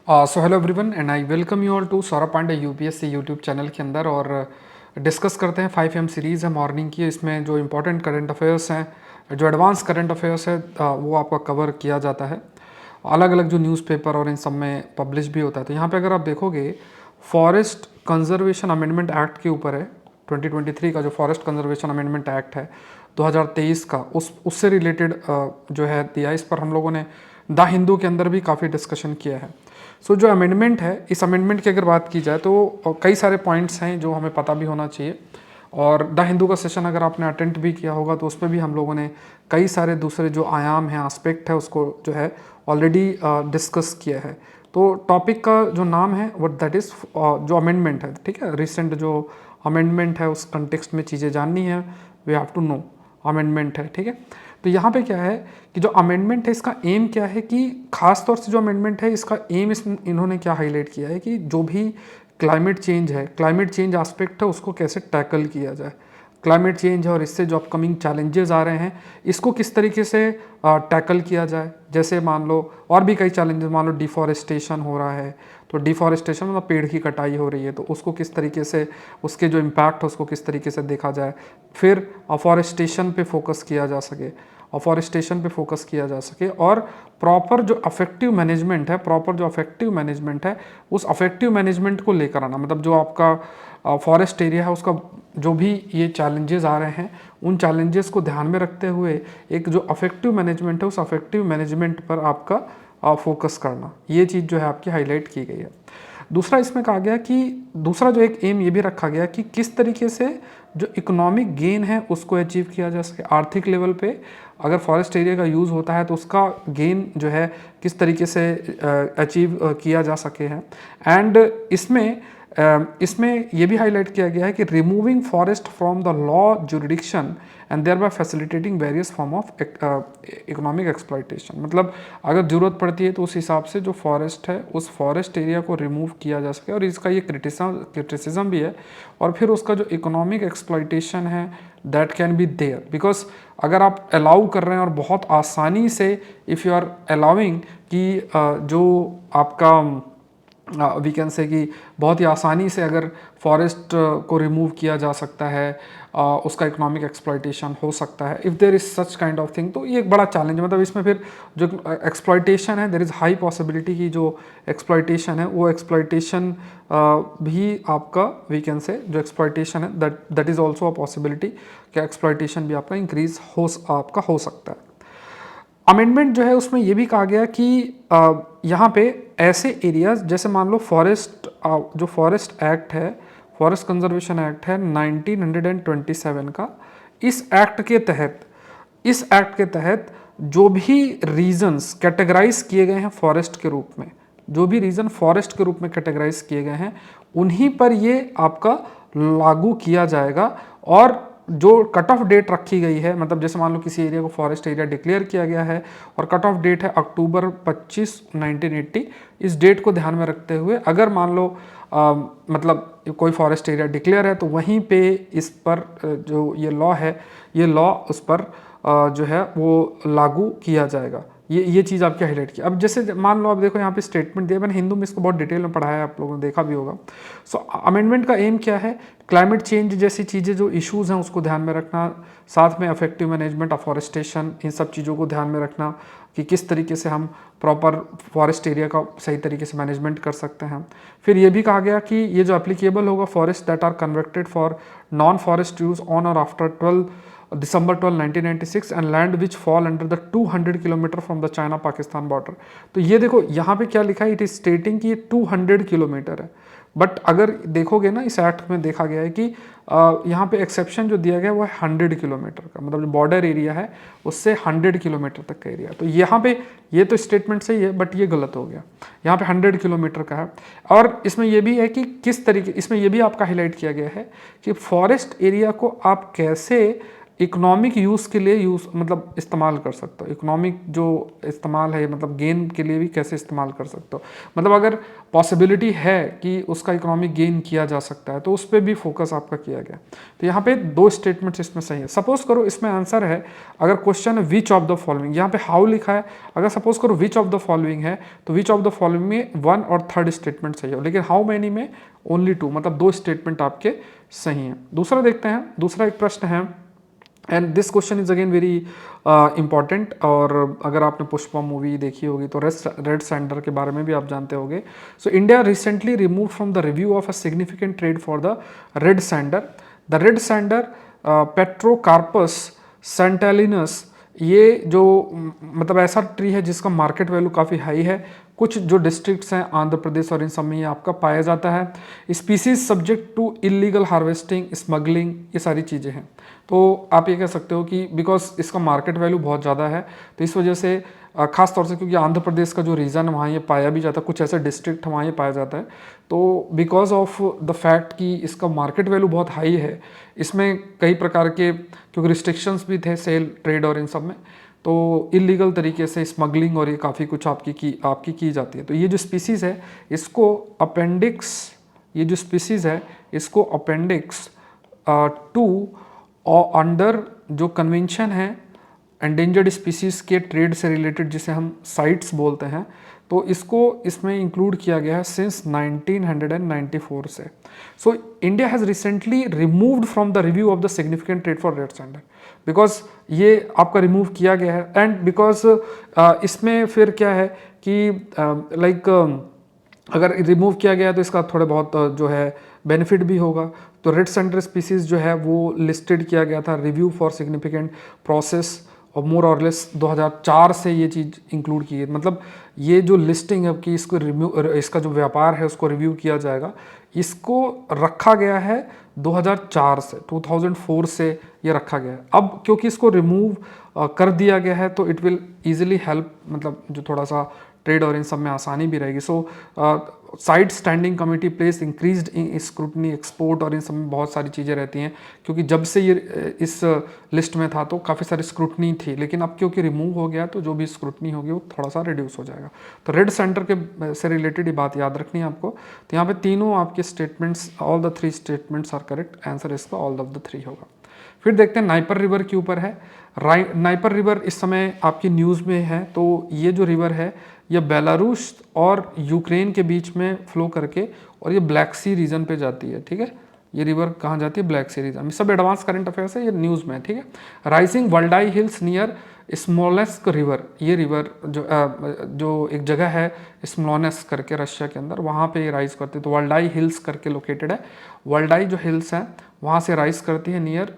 So hello everyone and I welcome you all to Saurabh Pandey UPSC YouTube channel के अंदर। और discuss करते हैं 5 AM सीरीज़ है मॉर्निंग की। इसमें जो इंपॉर्टेंट करंट अफेयर्स हैं, जो एडवांस करंट अफेयर्स है वो आपका कवर किया जाता है। अलग अलग जो न्यूज़पेपर और इन सब में पब्लिश भी होता है। तो यहाँ पे अगर आप देखोगे फॉरेस्ट कंजर्वेशन अमेंडमेंट एक्ट के ऊपर है। 2023 का जो फॉरेस्ट कंजर्वेशन अमेंडमेंट एक्ट है 2023 का, उससे रिलेटेड जो है दिया। इस पर हम लोगों ने द हिंदू के अंदर भी काफ़ी डिस्कशन किया है। सो जो अमेंडमेंट है, इस अमेंडमेंट की अगर बात की जाए तो कई सारे पॉइंट्स हैं जो हमें पता भी होना चाहिए। और द हिंदू का सेशन अगर आपने अटेंड भी किया होगा तो उस पर भी हम लोगों ने कई सारे दूसरे जो आयाम हैं, एस्पेक्ट है, उसको जो है ऑलरेडी डिस्कस किया है। तो टॉपिक का जो नाम है वो दैट इज़ जो अमेंडमेंट है, ठीक है। रिसेंट जो अमेंडमेंट है उस कंटेक्स्ट में चीज़ें जाननी है, we have to know amendment है, ठीक है। तो यहाँ पे क्या है कि जो अमेंडमेंट है इसका एम क्या है कि खास तौर से जो अमेंडमेंट है इसका एम इन्होंने क्या हाईलाइट किया है कि जो भी क्लाइमेट चेंज है, क्लाइमेट चेंज एस्पेक्ट है, उसको कैसे टैकल किया जाए। क्लाइमेट चेंज है और इससे जो अपकमिंग चैलेंजेस आ रहे हैं इसको किस तरीके से टैकल किया जाए। जैसे मान लो और भी कई चैलेंजेस, मान लो डिफॉरेस्टेशन हो रहा है, तो डिफॉरेस्टेशन मतलब पेड़ की कटाई हो रही है, तो उसको किस तरीके से, उसके जो इम्पैक्ट है उसको किस तरीके से देखा जाए। फिर अफॉरेस्टेशन पे फोकस किया जा सके, अफॉरेस्टेशन पे फोकस किया जा सके। और प्रॉपर जो अफेक्टिव मैनेजमेंट है, प्रॉपर जो अफेक्टिव मैनेजमेंट है, उस अफेक्टिव मैनेजमेंट को लेकर आना। मतलब जो आपका फॉरेस्ट एरिया है उसका जो भी ये चैलेंजेस आ रहे हैं उन चैलेंजेस को ध्यान में रखते हुए एक जो अफेक्टिव मैनेजमेंट है उस अफेक्टिव मैनेजमेंट पर आपका फोकस करना, ये चीज़ जो है आपकी हाईलाइट की गई है। दूसरा इसमें कहा गया कि दूसरा जो एक एम ये भी रखा गया कि किस तरीके से जो इकोनॉमिक गेन है उसको अचीव किया जा सके। आर्थिक लेवल पे अगर फॉरेस्ट एरिया का यूज़ होता है तो उसका गेन जो है किस तरीके से अचीव किया जा सके है। एंड इसमें ये भी हाईलाइट किया गया है कि removing forest from the law jurisdiction and thereby facilitating various form of economic exploitation. मतलब अगर ज़रूरत पड़ती है तो उस हिसाब से जो फॉरेस्ट है उस फॉरेस्ट एरिया को रिमूव किया जा सके। और इसका ये क्रिटिसिज्म भी है। और फिर उसका जो इकोनॉमिक एक्सप्लॉयटेशन है that can be there, because अगर आप अलाउ कर रहे हैं और बहुत आसानी से इफ़ यू आर अलाउइंग कि जो आपका वी कैन से कि बहुत ही आसानी से अगर फॉरेस्ट को रिमूव किया जा सकता है, उसका इकोनॉमिक एक्सप्लॉयटेशन हो सकता है if there is such kind of thing, तो ये एक बड़ा चैलेंज है। मतलब इसमें फिर जो एक्सप्लॉयटेशन है देयर इज़ हाई पॉसिबिलिटी की जो एक्सप्लॉयटेशन है वो एक्सप्लॉयटेशन भी आपका वी कैन से जो एक्सप्लॉयटेशन है that is also a possibility कि एक्सप्लॉयटेशन भी आपका इंक्रीज आपका हो सकता है। अमेंडमेंट जो है उसमें ये भी कहा गया कि यहाँ पे ऐसे एरियाज जैसे मान लो फॉरेस्ट, जो फॉरेस्ट एक्ट है, फॉरेस्ट कंजर्वेशन एक्ट है 1927 का, इस एक्ट के तहत जो भी रीजन्स कैटेगराइज किए गए हैं फॉरेस्ट के रूप में, जो भी रीजन फॉरेस्ट के रूप में कैटेगराइज किए गए हैं उन्हीं पर ये आपका लागू किया जाएगा। और जो कट ऑफ डेट रखी गई है, मतलब जैसे मान लो किसी एरिया को फॉरेस्ट एरिया डिक्लेयर किया गया है और कट ऑफ डेट है अक्टूबर 25, 1980, इस डेट को ध्यान में रखते हुए अगर मान लो मतलब कोई फॉरेस्ट एरिया डिक्लेयर है तो वहीं पे इस पर जो ये लॉ है, ये लॉ उस पर जो है वो लागू किया जाएगा। ये चीज़ आपकी हाईलाइट की। अब जैसे मान लो आप देखो यहाँ पे स्टेटमेंट दिया, मैंने हिंदू में इसको बहुत डिटेल में पढ़ाया है, आप लोगों ने देखा भी होगा। सो अमेंडमेंट का एम क्या है, क्लाइमेट चेंज जैसी चीज़ें जो इश्यूज़ हैं उसको ध्यान में रखना, साथ में अफेक्टिव मैनेजमेंट, अफॉरेस्टेशन, इन सब चीज़ों को ध्यान में रखना कि किस तरीके से हम प्रॉपर फॉरेस्ट एरिया का सही तरीके से मैनेजमेंट कर सकते हैं। फिर ये भी कहा गया कि ये जो एप्लीकेबल होगा forest that are converted for non forest use on or after December 12, 1996 and land which fall under the 200 kilometre from the China Pakistan border. तो ये देखो यहाँ पे क्या लिखा है, इट इज स्टेटिंग कि ये 200 किलोमीटर है। बट अगर देखोगे ना इस एक्ट में देखा गया है कि यहाँ पे एक्सेप्शन जो दिया गया है वो है 100 किलोमीटर का, मतलब जो बॉर्डर एरिया है उससे 100 किलोमीटर तक का एरिया। तो यहाँ पे ये तो स्टेटमेंट सही है बट ये गलत हो गया, यहाँ पे 100 किलोमीटर का है। और इसमें ये भी है कि किस तरीके, इसमें ये भी आपका हाईलाइट किया गया है कि फॉरेस्ट एरिया को आप कैसे इकोनॉमिक यूज़ के लिए मतलब इस्तेमाल कर सकते हो। इकोनॉमिक जो इस्तेमाल है मतलब गेन के लिए भी कैसे इस्तेमाल कर सकते हो, मतलब अगर पॉसिबिलिटी है कि उसका इकोनॉमिक गेन किया जा सकता है तो उस पर भी फोकस आपका किया गया। तो यहाँ पे दो स्टेटमेंट्स इसमें सही है। सपोज करो इसमें आंसर है, अगर क्वेश्चन है विच ऑफ द फॉलोइंग, यहाँ पे हाउ लिखा है, अगर सपोज करो विच ऑफ द फॉलोइंग है तो विच ऑफ द फॉलोइंग में 1 और 3rd स्टेटमेंट सही हो, लेकिन हाउ मैनी में ओनली 2, मतलब 2 स्टेटमेंट आपके सही हैं। दूसरा देखते हैं, दूसरा एक प्रश्न है and this question is again very important, और अगर आपने पुष्पा मूवी देखी होगी तो रेड सैंडर के बारे में भी आप जानते होंगे। So India recently remove from the review of a significant trade for the red sander. The red sander Pterocarpus santalinus, ये जो मतलब ऐसा ट्री है जिसका मार्केट वैल्यू काफ़ी हाई है। कुछ जो डिस्ट्रिक्ट्स हैं आंध्र प्रदेश और इन सब में ये आपका पाया जाता है। Species subject to illegal harvesting, smuggling, ये सारी चीज़ें हैं। तो आप ये कह सकते हो कि बिकॉज इसका मार्केट वैल्यू बहुत ज़्यादा है तो इस वजह से खास तौर से क्योंकि आंध्र प्रदेश का जो रीजन वहाँ ये पाया भी जाता है, कुछ ऐसे डिस्ट्रिक्ट वहाँ ये पाया जाता है, तो बिकॉज ऑफ द फैक्ट कि इसका मार्केट वैल्यू बहुत हाई है, इसमें कई प्रकार के क्योंकि रिस्ट्रिक्शंस भी थे सेल ट्रेड और इन सब में, तो इलीगल तरीके से स्मगलिंग और ये काफ़ी कुछ आपकी की जाती है। तो ये जो स्पीसीज़ है इसको अपेंडिक्स, ये जो स्पीसीज़ है इसको अपेंडिक्स 2 और अंडर जो कन्वेंशन है एंडेंजर्ड स्पीसीज़ के ट्रेड से रिलेटेड जिसे हम साइट्स बोलते हैं, तो इसको इसमें इंक्लूड किया गया है सिंस 1994 से। So India has recently removed from the review of the significant trade for red sander, because ये आपका रिमूव किया गया है एंड बिकॉज इसमें फिर क्या है कि अगर रिमूव किया गया तो इसका थोड़े बहुत जो है बेनिफिट भी होगा। तो रेड सैंडर स्पीसीज़ जो है वो लिस्टेड किया गया था रिव्यू फॉर सिग्निफिकेंट प्रोसेस और मोर और लेस 2004 से ये चीज़ इंक्लूड की है। मतलब ये जो लिस्टिंग है कि इसको इसका जो व्यापार है उसको रिव्यू किया जाएगा, इसको रखा गया है 2004 से, 2004 से ये रखा गया है। अब क्योंकि इसको रिमूव कर दिया गया है तो इट विल ईजिली हेल्प, मतलब जो थोड़ा सा ट्रेड और इन सब में आसानी भी रहेगी। So side standing committee place increased इन स्क्रूटनी एक्सपोर्ट और इन सब में बहुत सारी चीज़ें रहती हैं, क्योंकि जब से ये इस लिस्ट में था तो काफ़ी सारी स्क्रूटनी थी, लेकिन अब क्योंकि रिमूव हो गया तो जो भी स्क्रूटनी होगी वो थोड़ा सा रिड्यूस हो जाएगा। तो रेड सेंटर के से रिलेटेड ये बात याद रखनी है आपको। तो यहाँ पे तीनों आपके statements, all the 3 statements are correct, answer इसका ऑल ऑफ द 3 होगा। फिर देखते हैं नाइपर रिवर के ऊपर है। नाइपर रिवर इस समय आपकी न्यूज़ में है। तो ये जो रिवर है ये बेलारूस और यूक्रेन के बीच में फ्लो करके और ये ब्लैक सी रीजन पे जाती है, ठीक है। ये रिवर कहाँ जाती है? Black Sea region. सब एडवांस करंट अफेयर्स है, ये न्यूज़ में है, ठीक है। Rising Valdai hills near Smolensk river, ये रिवर जो एक जगह है स्मोलेंस्क करके रशिया के अंदर, वहाँ पे ये राइज करती है। तो वल्डाई हिल्स करके लोकेटेड है। वल्डाई जो हिल्स हैं वहाँ से राइज करती है नियर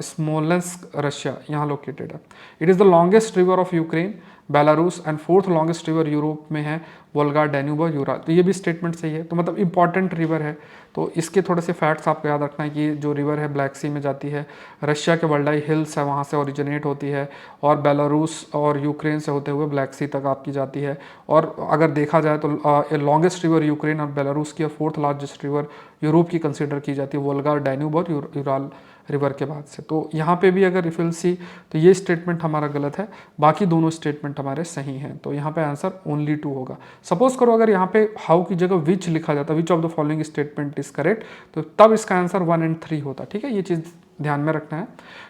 स्मोलेंस्क रशिया, यहाँ लोकेटेड है। It is the longest river of Ukraine, Belarus and 4th longest river Europe में है, वोल्गा, डैन्यूब और यूरा। तो ये भी स्टेटमेंट सही है। तो मतलब इंपॉर्टेंट रिवर है। तो इसके थोड़े से फैक्ट्स आपको याद रखना है कि जो रिवर है ब्लैक सी में जाती है, रशिया के वल्डाई हिल्स है वहाँ से ओरिजिनेट होती है और बेलारूस और यूक्रेन से होते हुए ब्लैक सी तक आपकी जाती है। और अगर देखा जाए तो लॉन्गेस्ट रिवर यूक्रेन और बेलारूस की और 4th लार्जेस्ट रिवर यूरोप की कंसिडर की जाती है, वोल्गा, डैन्यूब और यूराल रिवर के बाद से। तो यहाँ पे भी अगर रिफिल सी, तो ये स्टेटमेंट हमारा गलत है, बाकी दोनों स्टेटमेंट हमारे सही हैं। तो यहाँ पे आंसर ओनली 2 होगा। सपोज करो अगर यहाँ पे हाउ की जगह विच लिखा जाता, which of the following statement is correct, तो तब इसका आंसर 1 और 3 होता, ठीक है। ये चीज़ ध्यान में रखना है।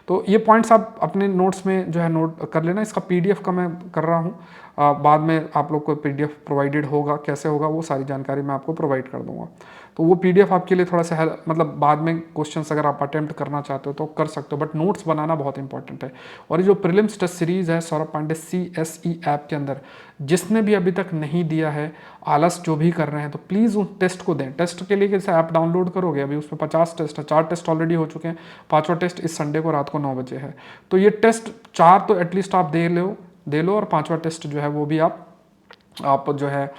तो ये पॉइंट्स आप अपने नोट्स में जो है नोट कर लेना। इसका PDF का मैं कर रहा हूँ, बाद में आप लोग को PDF प्रोवाइडेड होगा, कैसे होगा वो सारी जानकारी मैं आपको प्रोवाइड कर दूंगा। तो वो PDF आपके लिए थोड़ा सा मतलब बाद में क्वेश्चंस अगर आप अटेम्प्ट करना चाहते हो तो कर सकते हो, बट नोट्स बनाना बहुत इंपॉर्टेंट है। और ये जो प्रीलिम्स टेस्ट सीरीज़ है सौरभ पांडे CSE ऐप के अंदर, जिसने भी अभी तक नहीं दिया है, आलस जो भी कर रहे हैं, तो प्लीज़ उन टेस्ट को दें। टेस्ट के लिए कैसे ऐप डाउनलोड करोगे, अभी उसमें 50 टेस्ट है, 4 टेस्ट ऑलरेडी हो चुके हैं, 5वां टेस्ट इस संडे को रात को 9 बजे है। तो ये टेस्ट 4 तो एटलीस्ट आप दे लो और 5वां टेस्ट जो है वो भी आप जो है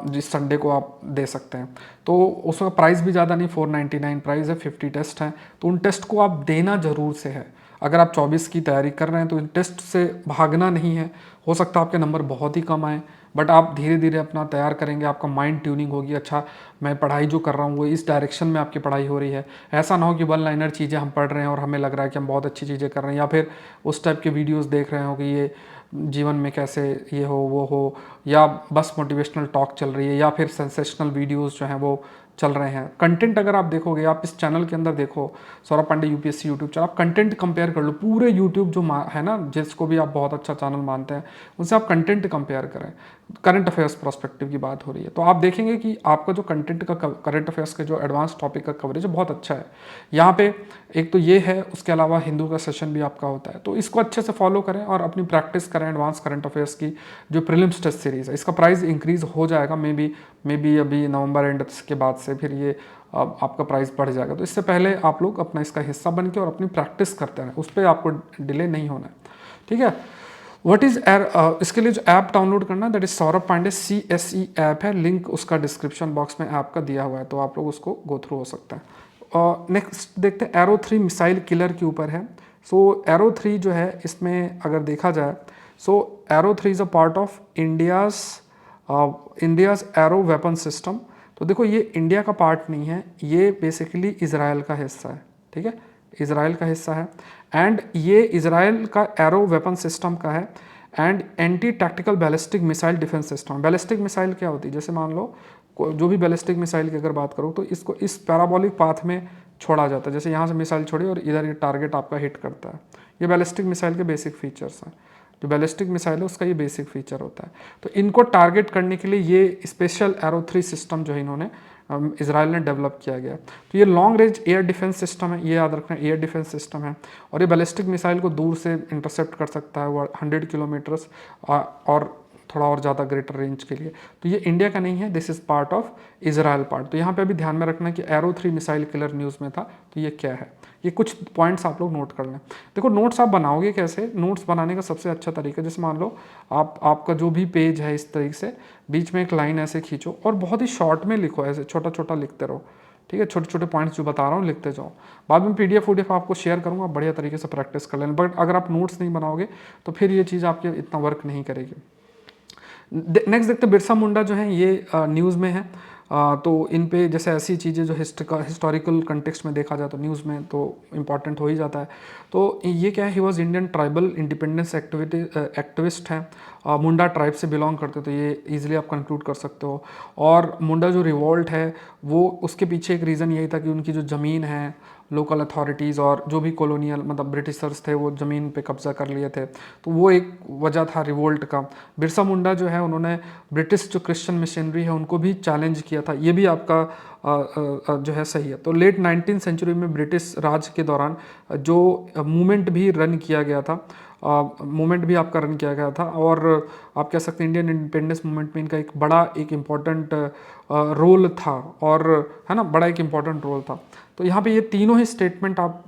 जिस संडे को आप दे सकते हैं। तो उसका प्राइस भी ज़्यादा नहीं, 499 प्राइस है, 50 टेस्ट हैं। तो उन टेस्ट को आप देना ज़रूर से है। अगर आप 24 की तैयारी कर रहे हैं तो इन टेस्ट से भागना नहीं है। हो सकता है आपके नंबर बहुत ही कम आए, बट आप धीरे धीरे अपना तैयार करेंगे, आपका माइंड ट्यूनिंग होगी, अच्छा मैं पढ़ाई जो कर रहा हूँ वो इस डायरेक्शन में आपकी पढ़ाई हो रही है। ऐसा ना हो कि वन लाइनर चीज़ें हम पढ़ रहे हैं और हमें लग रहा है कि हम बहुत अच्छी चीज़ें कर रहे हैं, या फिर उस टाइप के वीडियोस देख रहे हो कि ये जीवन में कैसे ये हो वो हो, या बस मोटिवेशनल टॉक चल रही है, या फिर सेंसेशनल वीडियोस जो हैं वो चल रहे हैं। कंटेंट अगर आप देखोगे, आप इस चैनल के अंदर देखो Saurabh Pandey UPSC YouTube channel, आप कंटेंट कंपेयर कर लो पूरे यूट्यूब जो है ना, जिसको भी आप बहुत अच्छा चैनल मानते हैं, उनसे आप कंटेंट कंपेयर करें। करंट अफेयर्स पर्सपेक्टिव की बात हो रही है तो आप देखेंगे कि आपका जो कंटेंट का करंट अफेयर्स के जो एडवांस टॉपिक का कवरेज है बहुत अच्छा है यहाँ पे। एक तो ये है, उसके अलावा हिंदू का सेशन भी आपका होता है, तो इसको अच्छे से फॉलो करें और अपनी प्रैक्टिस करें एडवांस करंट अफेयर्स की। जो प्रीलिम्स टेस्ट सीरीज़ है इसका प्राइस इंक्रीज हो जाएगा, मे बी अभी नवंबर एंड के बाद से फिर ये आपका प्राइस बढ़ जाएगा। तो इससे पहले आप लोग अपना इसका हिस्सा बन के और अपनी प्रैक्टिस करते रहें, उस पर आपको डिले नहीं होना है, ठीक है। व्हाट इज इसके लिए जो ऐप डाउनलोड करना, that is Saurabh Pandey CSE app है, लिंक उसका डिस्क्रिप्शन बॉक्स में ऐप का दिया हुआ है, तो आप लोग उसको गो थ्रू हो सकते हैं। और नेक्स्ट देखते हैं एरो 3 मिसाइल किलर के ऊपर है। सो एरो 3 जो है इसमें अगर देखा जाए, so Arrow 3 is a part of India's Arrow weapon system. तो देखो ये इंडिया का पार्ट नहीं है, ये बेसिकली इजराइल का हिस्सा है, ठीक है, इजराइल का हिस्सा है। एंड ये इजराइल का एरो वेपन सिस्टम का है। And anti tactical ballistic missile defence system. Ballistic missile क्या होती है, जैसे मान लो जो भी बैलिस्टिक मिसाइल की अगर बात करूँ तो इसको इस पैराबोलिक पाथ में छोड़ा जाता है, जैसे यहाँ से मिसाइल छोड़ी और इधर ये टारगेट आपका हिट करता है। ये बैलिस्टिक मिसाइल के बेसिक फीचर्स हैं। जो बैलिस्टिक मिसाइल है उसका ये बेसिक फीचर होता है। तो इनको टारगेट करने के लिए ये स्पेशल एरो 3 सिस्टम जो है इन्होंने इसराइल ने डेवलप किया गया। तो ये long range air defence system है, ये याद रखना, एयर डिफेंस सिस्टम है। और ये बैलिस्टिक मिसाइल को दूर से इंटरसेप्ट कर सकता है, वो 100 किलोमीटर्स और थोड़ा और ज़्यादा ग्रेटर रेंज के लिए। तो ये इंडिया का नहीं है, this is part of Israel part. तो यहाँ पे अभी ध्यान में रखना कि एरो 3 मिसाइल किलर न्यूज़ में था, तो ये क्या है, ये कुछ पॉइंट्स आप लोग नोट कर लें। देखो नोट्स आप बनाओगे कैसे, नोट्स बनाने का सबसे अच्छा तरीका, जैसे मान लो आपका जो भी पेज है इस तरीके से बीच में एक लाइन ऐसे खींचो और बहुत ही शॉर्ट में लिखो, ऐसे छोटा छोटा लिखते रहो, ठीक है, छोटे छोटे पॉइंट्स जो बता रहा हूँ लिखते जाओ। बाद में PDF आपको शेयर करूँगा, बढ़िया तरीके से प्रैक्टिस कर लेना। बट अगर आप नोट्स नहीं बनाओगे तो फिर ये चीज़ आपके इतना वर्क नहीं करेगी। नेक्स्ट देखते बिरसा मुंडा जो है ये न्यूज़ में है। तो इन पे जैसे ऐसी चीज़ें जो हिस्टोरिकल कंटेक्स्ट में देखा जाए तो न्यूज़ में तो इम्पॉर्टेंट हो ही जाता है। तो ये क्या है, he was Indian tribal independence activist हैं, मुंडा ट्राइब से बिलोंग करते, तो ये इजीली आप कंक्लूड कर सकते हो। और मुंडा जो रिवोल्ट है वो उसके पीछे एक रीज़न यही था कि उनकी जो ज़मीन है, लोकल अथॉरिटीज़ और जो भी कॉलोनियल मतलब ब्रिटिशर्स थे वो ज़मीन पे कब्जा कर लिए थे, तो वो एक वजह था रिवोल्ट का। बिरसा मुंडा जो है उन्होंने ब्रिटिश जो क्रिश्चियन मिशनरी है उनको भी चैलेंज किया था, ये भी आपका जो है सही है। तो लेट 19th सेंचुरी में ब्रिटिश राज के दौरान जो मूवमेंट भी रन किया गया था, मूवमेंट भी आपका रन किया गया था, और आप कह सकते हैं इंडियन इंडिपेंडेंस मूवमेंट में इनका एक बड़ा एक इम्पॉर्टेंट रोल था, और है ना, बड़ा एक इम्पॉर्टेंट रोल था। तो यहाँ पे ये तीनों ही स्टेटमेंट आप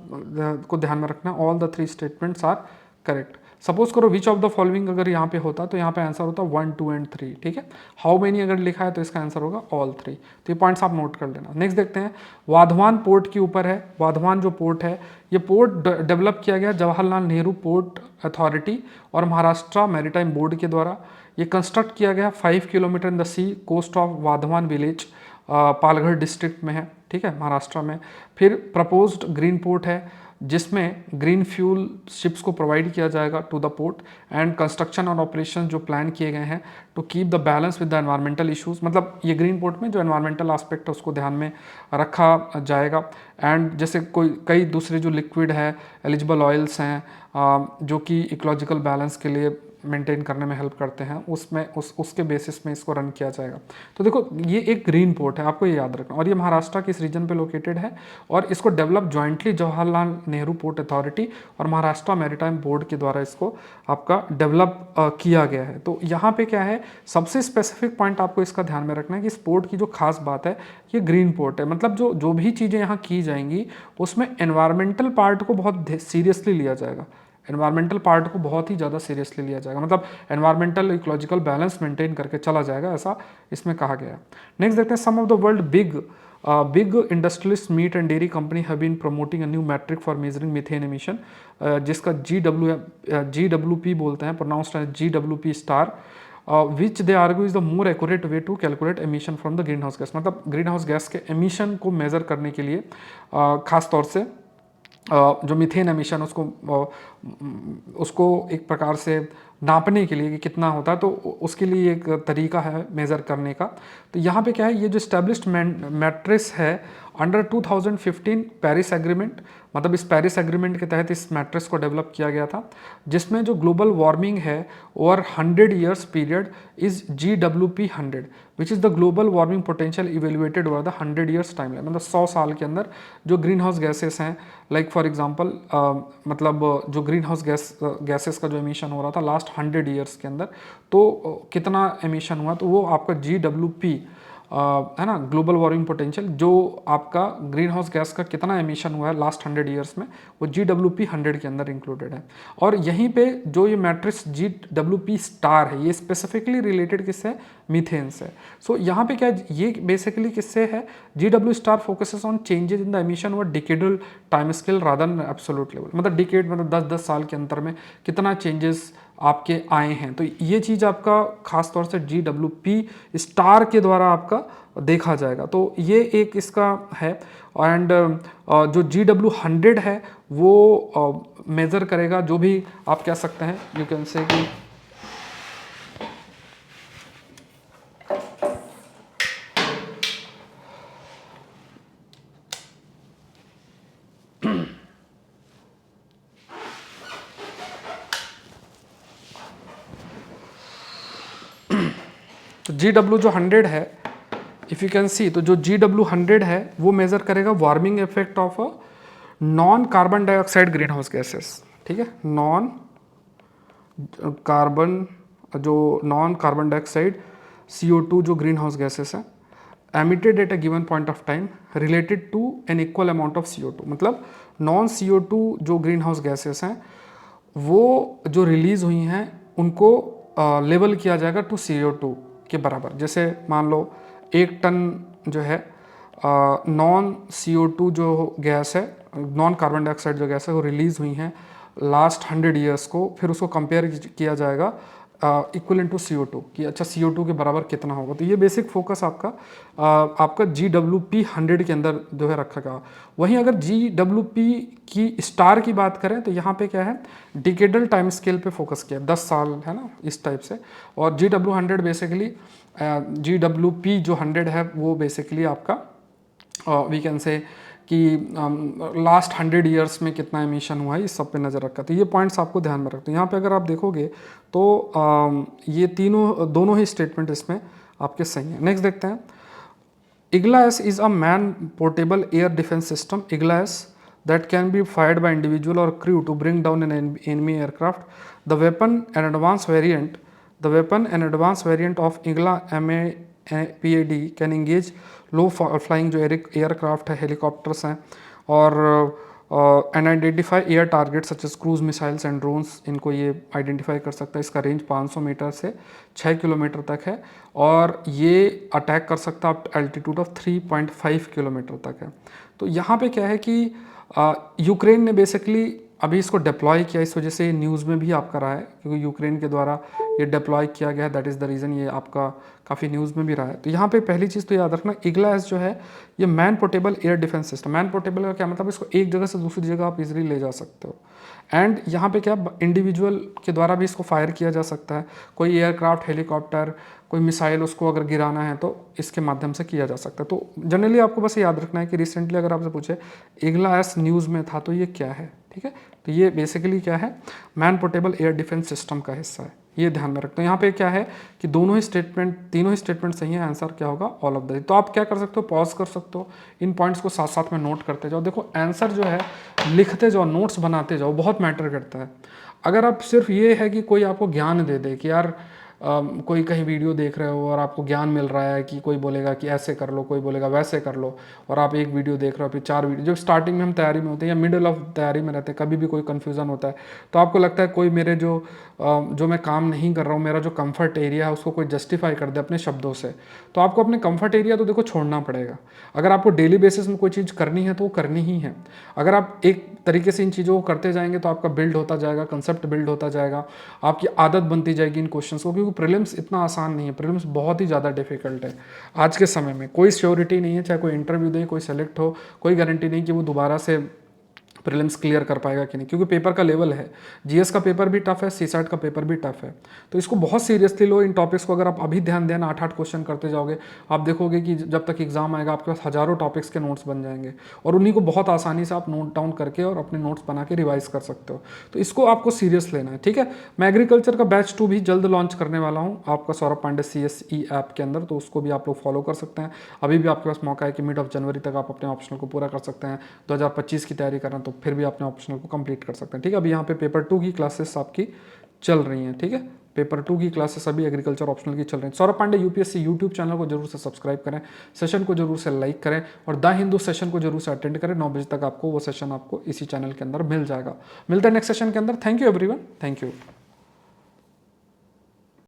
को ध्यान में रखना, all the 3 statements are correct. Suppose करो विच ऑफ द फॉलोइंग अगर यहाँ पे होता तो यहाँ पे आंसर होता 1, 2 एंड 3, ठीक है। हाउ मेनी अगर लिखा है तो इसका आंसर होगा ऑल 3। तो ये पॉइंट्स आप नोट कर लेना। नेक्स्ट देखते हैं, वाधवान पोर्ट के ऊपर है। वाधवान जो पोर्ट है ये पोर्ट डेवलप किया गया जवाहरलाल नेहरू पोर्ट अथॉरिटी और महाराष्ट्र मैरीटाइम बोर्ड के द्वारा। ये कंस्ट्रक्ट किया गया 5 kilometre in the sea coast of Wadhwan village, Palghar district में है, ठीक है, महाराष्ट्र में। फिर प्रपोज्ड ग्रीन पोर्ट है जिसमें ग्रीन फ्यूल शिप्स को प्रोवाइड किया जाएगा to the port, and construction और ऑपरेशन जो प्लान किए गए हैं to keep the balance with the environmental issues, मतलब ये ग्रीन पोर्ट में जो एनवायरमेंटल एस्पेक्ट है उसको ध्यान में रखा जाएगा। एंड जैसे कई दूसरे जो लिक्विड है एलिजिबल ऑयल्स हैं जो कि इकोलॉजिकल बैलेंस के लिए मेंटेन करने में हेल्प करते हैं, उसमें उसके बेसिस में इसको रन किया जाएगा। तो देखो ये एक ग्रीन पोर्ट है, आपको ये याद रखना, और ये महाराष्ट्र के इस रीजन पे लोकेटेड है, और इसको develop jointly Jawaharlal Nehru port authority और महाराष्ट्र मैरीटाइम बोर्ड के द्वारा इसको आपका डेवलप किया गया है। तो यहाँ पे क्या है, सबसे स्पेसिफिक पॉइंट आपको इसका ध्यान में रखना है कि इस पोर्ट की जो खास बात है ये ग्रीन पोर्ट है, मतलब जो भी चीज़ें यहाँ की जाएंगी उसमें एनवायरमेंटल पार्ट को बहुत सीरियसली लिया जाएगा, एनवायरमेंटल पार्ट को बहुत ही ज़्यादा सीरियसली लिया जाएगा, मतलब एनवायरमेंटल इकोलॉजिकल बैलेंस मेंटेन करके चला जाएगा, ऐसा इसमें कहा गया है। नेक्स्ट देखते हैं, some of the world big industrialist meat and dairy company have been promoting a new metric for measuring methane emission, जिसका GWP बोलते हैं, pronounced as GWP star. Which they argue is the more accurate way to calculate emission from the green house gas. मतलब green house gas के emission को measure करने के लिए खास तौर से जो मीथेन एमिशन उसको एक प्रकार से नापने के लिए कि कितना होता है, तो उसके लिए एक तरीका है मेज़र करने का। तो यहाँ पे क्या है, ये जो स्टैब्लिश्ड मैट्रिक्स है अंडर 2015 पेरिस एग्रीमेंट, मतलब इस पेरिस एग्रीमेंट के तहत इस मैट्रिक्स को डेवलप किया गया था, जिसमें जो ग्लोबल वार्मिंग है over 100 years period is GWP 100 which is the global warming potential evaluated over the 100 years time line. मतलब 100 साल के अंदर जो ग्रीन हाउस गैसेस हैं, लाइक फॉर एग्जांपल मतलब जो ग्रीन हाउस गैसेस का जो एमिशन हो रहा था लास्ट 100 ईयर्स के अंदर, तो कितना एमिशन हुआ, तो वो आपका GWP है ना, ग्लोबल वार्मिंग पोटेंशियल, जो आपका ग्रीन हाउस गैस का कितना एमिशन हुआ है लास्ट 100 ईयर्स में, वो GWP 100 के अंदर इंक्लूडेड है। और यहीं पे जो ये मैट्रिक्स GWP स्टार है, ये स्पेसिफिकली रिलेटेड किससे, मीथेन से। सो यहाँ पे क्या है, ये बेसिकली किससे है, GW star focuses on changes in the emission और decadal time scale rather than absolute level. मतलब डिकेड मतलब 10-10 साल के अंतर में कितना चेंजेस आपके आए हैं, तो ये चीज़ आपका खास तौर से GWP स्टार के द्वारा आपका देखा जाएगा। तो ये एक इसका है। एंड जो GW100 है वो मेज़र करेगा, जो भी आप कह सकते हैं, यू कैन से कि तो GW जो 100 है, इफ़ यू कैन सी, तो जो GW100 है वो मेज़र करेगा warming effect of a non carbon dioxide greenhouse gases. ठीक है, नॉन कार्बन डाइऑक्साइड CO2 जो ग्रीन हाउस गैसेस है emitted at a given point of time related to an equal amount of CO2। मतलब non CO2 जो greenhouse gases हैं वो जो release हुई हैं उनको लेवल किया जाएगा टू CO2 के बराबर। जैसे मान लो 1 टन जो है नॉन CO2 जो गैस है, नॉन कार्बन डाइऑक्साइड जो गैस है, वो रिलीज हुई हैं लास्ट 100 ईयर्स को, फिर उसको कंपेयर किया जाएगा इक्वलेंट टू CO2 कि अच्छा CO2 के बराबर कितना होगा। तो ये बेसिक फोकस आपका GWP 100 के अंदर जो है रखा गया। वहीं अगर GWP की स्टार की बात करें तो यहाँ पे क्या है, डिकेडल टाइम स्केल पे फोकस किया, 10 साल है ना, इस टाइप से। और GW100 बेसिकली GWP जो 100 है वो बेसिकली आपका वी कैन से कि लास्ट 100 ईयर्स में कितना एमिशन हुआ है, इस सब पे नज़र रखा। तो ये पॉइंट्स आपको ध्यान में रखते हैं। यहाँ पे अगर आप देखोगे तो ये दोनों ही स्टेटमेंट इसमें आपके सही हैं। नेक्स्ट देखते हैं, IGLAS is a man-portable air defense system. IGLAS that can be fired by individual or crew to bring down an enemy aircraft. The weapon and advanced variant of IGLA MAPAD can engage low flying जो aircraft है, helicopters हैं, और and identify air target such as cruise missiles and drones. इनको ये identify कर सकता है। इसका रेंज 500 मीटर से 6 किलोमीटर तक है और ये अटैक कर सकता है एल्टीट्यूड ऑफ 3.5 किलोमीटर तक है। तो यहाँ पे क्या है कि यूक्रेन ने बेसिकली अभी इसको डिप्लॉय किया, इस वजह से ये न्यूज़ में भी आपका रहा है क्योंकि यूक्रेन के द्वारा ये डिप्लॉय किया गया है, दैट इज़ द रीज़न ये आपका काफ़ी न्यूज़ में भी रहा है। तो यहाँ पे पहली चीज़ तो याद रखना, IGLAS जो है ये man portable air defence system. Man portable का क्या मतलब, इसको एक जगह से दूसरी जगह आप इजीली ले जा सकते हो। एंड यहाँ पे क्या, इंडिविजुअल के द्वारा भी इसको फायर किया जा सकता है। कोई एयरक्राफ्ट, हेलीकॉप्टर, कोई मिसाइल उसको अगर गिराना है तो इसके माध्यम से किया जा सकता है। तो जनरली आपको बस याद रखना है कि रिसेंटली अगर आपसे पूछे IGLAS न्यूज़ में था तो ये क्या है, ठीक है। तो ये बेसिकली क्या है, man portable air defence system का हिस्सा है, ये ध्यान में रखते हैं। यहाँ पे क्या है कि तीनों ही स्टेटमेंट सही है, आंसर क्या होगा, ऑल ऑफ द। तो आप क्या कर सकते हो, पॉज कर सकते हो, इन पॉइंट्स को साथ साथ में नोट करते जाओ। देखो आंसर जो है लिखते जाओ, नोट्स बनाते जाओ, बहुत मैटर करता है। अगर आप सिर्फ ये है कि कोई आपको ज्ञान दे दे कि यार कोई कहीं वीडियो देख रहे हो और आपको ज्ञान मिल रहा है कि कोई बोलेगा कि ऐसे कर लो, कोई बोलेगा वैसे कर लो, और आप एक वीडियो देख रहे हो फिर 4 वीडियो, जो स्टार्टिंग में हम तैयारी में होते हैं या मिडिल ऑफ तैयारी में रहते हैं, कभी भी कोई कन्फ्यूज़न होता है तो आपको लगता है कोई मेरे जो मैं काम नहीं कर रहा हूँ, मेरा जो कंफर्ट एरिया है उसको कोई जस्टिफाई कर दे अपने शब्दों से, तो आपको अपने कंफर्ट एरिया तो देखो छोड़ना पड़ेगा। अगर आपको डेली बेसिस में कोई चीज़ करनी है तो वो करनी ही है। अगर आप एक तरीके से इन चीज़ों को करते जाएंगे तो आपका बिल्ड होता जाएगा, कंसेप्ट बिल्ड होता जाएगा, आपकी आदत बनती जाएगी इन क्वेश्चंस को, क्योंकि क्योंकि प्रीलिम्स इतना आसान नहीं है, प्रीलिम्स बहुत ही ज़्यादा डिफिकल्ट है आज के समय में। कोई श्योरिटी नहीं है, चाहे कोई इंटरव्यू दे, कोई सेलेक्ट हो, कोई गारंटी नहीं कि वो दोबारा से प्रीलिम्स क्लियर कर पाएगा कि नहीं, क्योंकि पेपर का लेवल है। जीएस का पेपर भी टफ है, सीसैट का पेपर भी टफ है। तो इसको बहुत सीरियसली लो। इन टॉपिक्स को अगर आप अभी ध्यान देना, 8-8 क्वेश्चन करते जाओगे, आप देखोगे कि जब तक एग्जाम आएगा आपके पास हजारों टॉपिक्स के नोट्स बन जाएंगे, और उन्हीं को बहुत आसानी से आप नोट डाउन करके और अपने नोट्स बना के रिवाइज कर सकते हो। तो इसको आपको सीरियस लेना है, ठीक है। मैं एग्रीकल्चर का बैच 2 भी जल्द लॉन्च करने वाला हूँ आपका सौरभ पांडे CSE ऐप के अंदर, तो उसको भी आप लोग फॉलो कर सकते हैं। अभी भी आपके पास मौका है कि मिड ऑफ जनवरी तक आप अपने ऑप्शनल को पूरा कर सकते हैं। 2025 की तैयारी कर रहे हैं तो फिर भी अपने ऑप्शनल को कंप्लीट कर सकते हैं, ठीक है। अभी यहाँ पे पेपर 2 की क्लासेस आपकी चल रही हैं, ठीक है। पेपर 2 की क्लासेस अभी एग्रीकल्चर ऑप्शनल की चल रही हैं। Saurabh Pandey UPSC YouTube channel को जरूर से सब्सक्राइब करें, सेशन को जरूर से लाइक करें, और द हिंदू सेशन को जरूर से अटेंड करें। 9 बजे तक आपको वो सेशन आपको इसी चैनल के अंदर मिल जाएगा। मिलते हैं नेक्स्ट सेशन के अंदर। Thank you everyone, thank you.